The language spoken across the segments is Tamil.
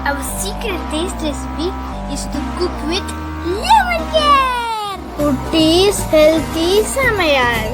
Our secret taste recipe is to cook with lemon care. Kutties healthy Samayal.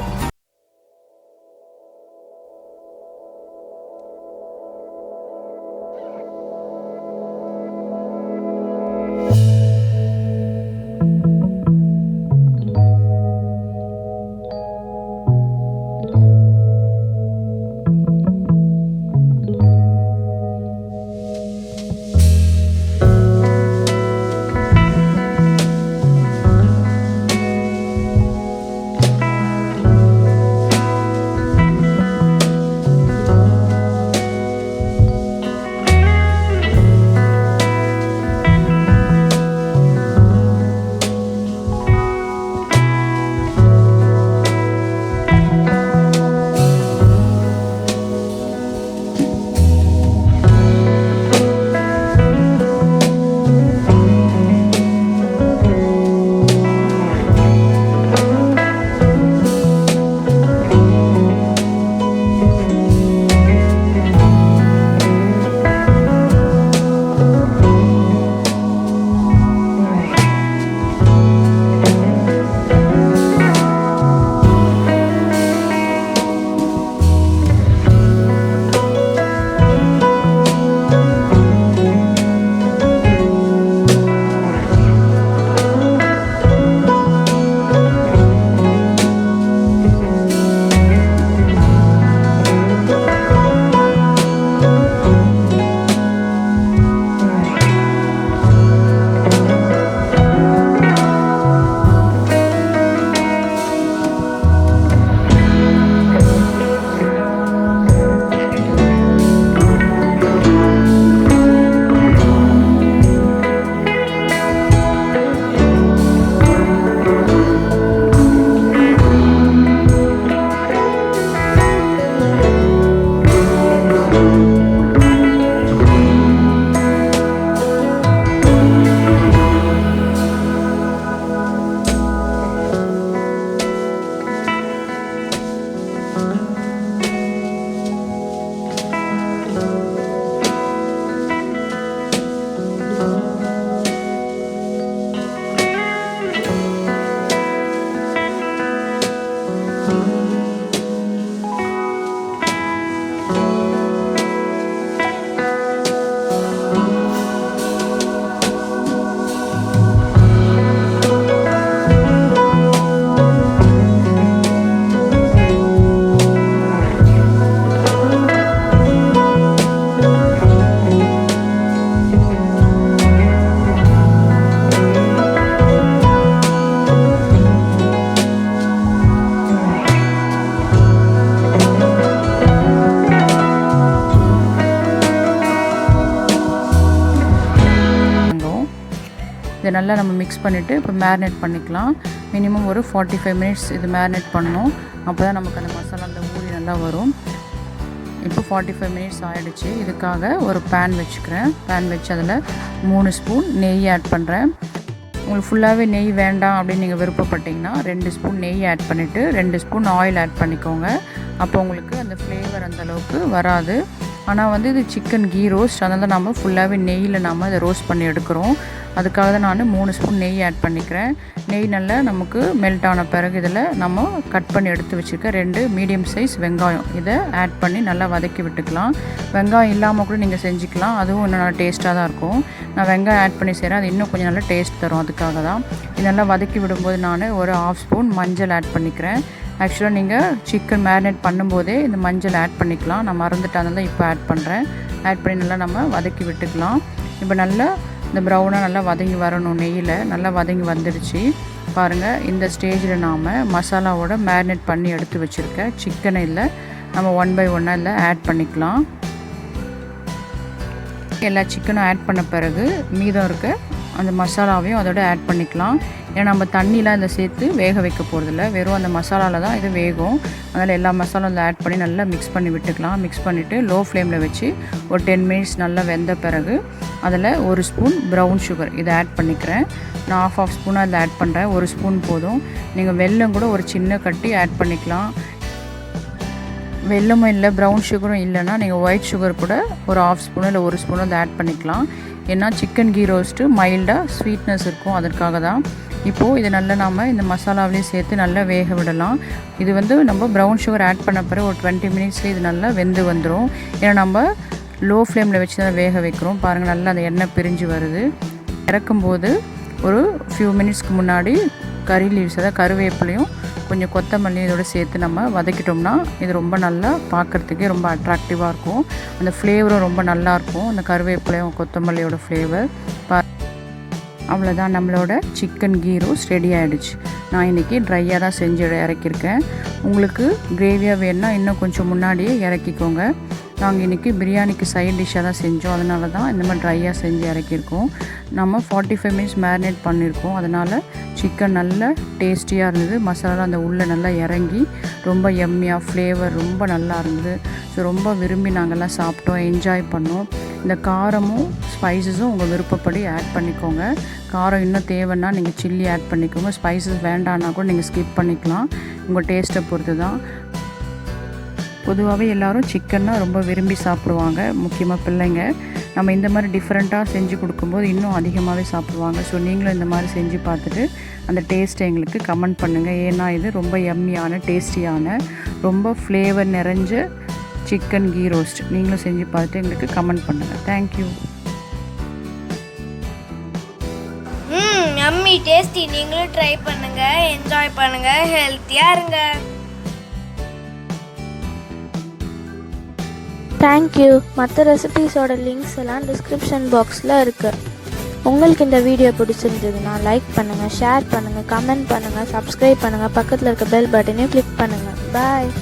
இதை நல்லா நம்ம மிக்ஸ் பண்ணிவிட்டு இப்போ மேரினேட் பண்ணிக்கலாம். மினிமம் ஒரு 45 மினிட்ஸ் இது மேரினேட் பண்ணணும். அப்போ தான் நமக்கு அந்த மசாலா அந்த ஊறி நல்லா வரும். இப்போ 45 மினிட்ஸ் ஆகிடுச்சு. இதுக்காக ஒரு பேன் வச்சுக்கிறேன். பேன் வச்சு அதில் 3 ஸ்பூன் நெய் ஆட் பண்ணுறேன். உங்களுக்கு ஃபுல்லாகவே நெய் வேண்டாம் அப்படின்னு நீங்கள் விருப்பப்பட்டிங்கன்னா 2 ஸ்பூன் நெய் ஆட் பண்ணிவிட்டு 2 ஸ்பூன் ஆயில் ஆட் பண்ணிக்கோங்க. அப்போ உங்களுக்கு அந்த ஃப்ளேவர் அந்தளவுக்கு வராது. ஆனால் இது சிக்கன் கீ ரோஸ்ட், அதனால தான் நம்ம ஃபுல்லாகவே நெய்யில் நம்ம இதை ரோஸ்ட் பண்ணி எடுக்கிறோம். அதுக்காக தான் நான் 3 ஸ்பூன் நெய் ஆட் பண்ணிக்கிறேன். நெய் நல்லா நமக்கு மெல்ட் ஆன பிறகு இதில் நம்ம கட் பண்ணி எடுத்து வச்சுருக்க 2 மீடியம் சைஸ் வெங்காயம் இதை ஆட் பண்ணி நல்லா வதக்கி விட்டுக்கலாம். வெங்காயம் இல்லாமல் கூட நீங்கள் செஞ்சுக்கலாம், அதுவும் இன்னும் நல்லா டேஸ்ட்டாக தான் இருக்கும். நான் வெங்காயம் ஆட் பண்ணி செய்கிறேன், அது இன்னும் கொஞ்சம் நல்லா டேஸ்ட் தரும். அதுக்காக தான் இது நல்லா வதக்கி விடும்போது நான் ஒரு 1/2 ஸ்பூன் மஞ்சள் ஆட் பண்ணிக்கிறேன். ஆக்சுவலாக நீங்கள் சிக்கன் மேரினேட் பண்ணும்போதே இந்த மஞ்சள் ஆட் பண்ணிக்கலாம். நான் மறந்துட்டனால தான் இப்போ ஆட் பண்ணுறேன். ஆட் பண்ணி நல்லா நம்ம வதக்கி விட்டுக்கலாம். இப்போ நல்லா இந்த ப்ரௌனாக நல்லா வதங்கி வரணும். நெய்யில் நல்லா வதங்கி வந்துடுச்சு பாருங்கள். இந்த ஸ்டேஜில் நாம் மசாலாவோட மேரினேட் பண்ணி எடுத்து வச்சுருக்க சிக்கனை இல்லை நம்ம 1 by 1 இல்லை ஆட் பண்ணிக்கலாம். எல்லா சிக்கனும் ஆட் பண்ண பிறகு மீதம் இருக்க அந்த மசாலாவையும் அதோட ஆட் பண்ணிக்கலாம். ஏன்னா நம்ம தண்ணிலாம் இதை சேர்த்து வேக வைக்க போகிறதில்ல, வெறும் அந்த மசாலாவில் தான் இது வேகும். அதனால் எல்லா மசாலாவும் இதில் ஆட் பண்ணி நல்லா மிக்ஸ் பண்ணி விட்டுக்கலாம். மிக்ஸ் பண்ணிவிட்டு லோ ஃப்ளேமில் வச்சு ஒரு 10 மினிட்ஸ் நல்லா வெந்த பிறகு அதில் 1 ஸ்பூன் ப்ரௌன் சுகர் இதை ஆட் பண்ணிக்கிறேன். நான் 1/2 ஸ்பூனாக இதில் ஆட் பண்ணுறேன். 1 ஸ்பூன் போதும். நீங்கள் வெல்லம் கூட ஒரு சின்ன கட்டி ஆட் பண்ணிக்கலாம். வெல்லமும் இல்லை ப்ரௌன் சுகரும் இல்லைன்னா நீங்கள் ஒயிட் சுகர் கூட ஒரு 1/2 ஸ்பூனோ இல்லை 1 ஸ்பூனோ அதை ஆட் பண்ணிக்கலாம். ஏன்னா சிக்கன் கீ ரோஸ்ட்டு மைல்டாக ஸ்வீட்னஸ் இருக்கும், அதற்காக தான். இப்போது இதை நல்லா நாம் இந்த மசாலாவிலேயே சேர்த்து நல்லா வேக விடலாம். இது வந்து நம்ம ப்ரௌன் சுகர் ஆட் பண்ண பிறகு ஒரு 20 மினிட்ஸ்லேயே இது நல்லா வெந்து வந்துடும். ஏன்னா நம்ம லோ ஃப்ளேமில் வச்சு தான் வேக வைக்கிறோம். பாருங்கள், நல்லா அந்த எண்ணெய் பிரிஞ்சு வருது. இறக்கும்போது ஒரு ஃபியூ மினிட்ஸ்க்கு முன்னாடி கறி லீவ்ஸ், அதாவது கருவேப்பிலையும் கொஞ்சம் கொத்தமல்லியும் இதோட சேர்த்து நம்ம வதக்கிட்டோம்னா இது ரொம்ப நல்லா பார்க்குறதுக்கே ரொம்ப அட்ராக்டிவாக இருக்கும். அந்த ஃப்ளேவரும் ரொம்ப நல்லாயிருக்கும், அந்த கருவேப்பிலையும் கொத்தமல்லியோட ஃப்ளேவர். அவ்வளோதான், நம்மளோட சிக்கன் கீ ரோஸ்ட் ரெடி ஆகிடுச்சு. நான் இன்றைக்கி ட்ரையாக தான் செஞ்சு இறக்கியிருக்கேன். உங்களுக்கு கிரேவியாக வேணுன்னா இன்னும் கொஞ்சம் முன்னாடியே இறக்கிக்கோங்க. நாங்கள் இன்றைக்கி பிரியாணிக்கு சைட் டிஷ்ஷாக தான் செஞ்சோம், அதனால தான் இந்த மாதிரி ட்ரையாக செஞ்சு இறக்கியிருக்கோம். நம்ம 45 மினிட்ஸ் மேரினேட் பண்ணியிருக்கோம், அதனால் சிக்கன் நல்ல டேஸ்டியாக இருந்தது. மசாலா அந்த உள்ளே நல்லா இறங்கி ரொம்ப எம்மியாக ஃப்ளேவர் ரொம்ப நல்லா இருந்தது. ஸோ ரொம்ப விரும்பி நாங்கள்லாம் சாப்பிட்டோம், என்ஜாய் பண்ணோம். இந்த காரமும் ஸ்பைசஸும் உங்கள் விருப்பப்படி ஆட் பண்ணிக்கோங்க. காரம் இன்னும் தேவைன்னா நீங்கள் சில்லி ஆட் பண்ணிக்கோங்க. ஸ்பைசஸ் வேண்டான்னா கூட நீங்கள் ஸ்கிப் பண்ணிக்கலாம், உங்கள் டேஸ்ட்டை பொறுத்து தான். பொதுவாகவே எல்லோரும் சிக்கன்னா ரொம்ப விரும்பி சாப்பிடுவாங்க, முக்கியமாக பிள்ளைங்க. நம்ம இந்த மாதிரி டிஃப்ரெண்ட்டாக செஞ்சு கொடுக்கும்போது இன்னும் அதிகமாகவே சாப்பிடுவாங்க. ஸோ நீங்களும் இந்த மாதிரி செஞ்சு பார்த்துட்டு அந்த டேஸ்ட்டை எங்களுக்கு கமெண்ட் பண்ணுங்கள். ஏன்னா இது ரொம்ப எம்மியான டேஸ்டியான ரொம்ப ஃப்ளேவர் நிறைஞ்ச சிக்கன் கீ ரோஸ்ட். நீங்களும் செஞ்சு பார்த்துட்டு எங்களுக்கு கமெண்ட் பண்ணுங்கள். தேங்க்யூ. Yummy tasty. நீங்களும் ட்ரை பண்ணுங்கள், என்ஜாய் பண்ணுங்கள், ஹெல்த்தியாக இருங்க. தேங்க்யூ. மற்ற ரெசிபீஸோட லிங்க்ஸ் எல்லாம் டிஸ்கிரிப்ஷன் பாக்ஸில் இருக்குது. உங்களுக்கு இந்த வீடியோ பிடிச்சிருந்ததுன்னா லைக் பண்ணுங்கள், ஷேர் பண்ணுங்கள், கமெண்ட் பண்ணுங்கள், சப்ஸ்கிரைப் பண்ணுங்கள், பக்கத்தில் இருக்க பெல் பட்டனையும் கிளிக் பண்ணுங்கள். பாய்.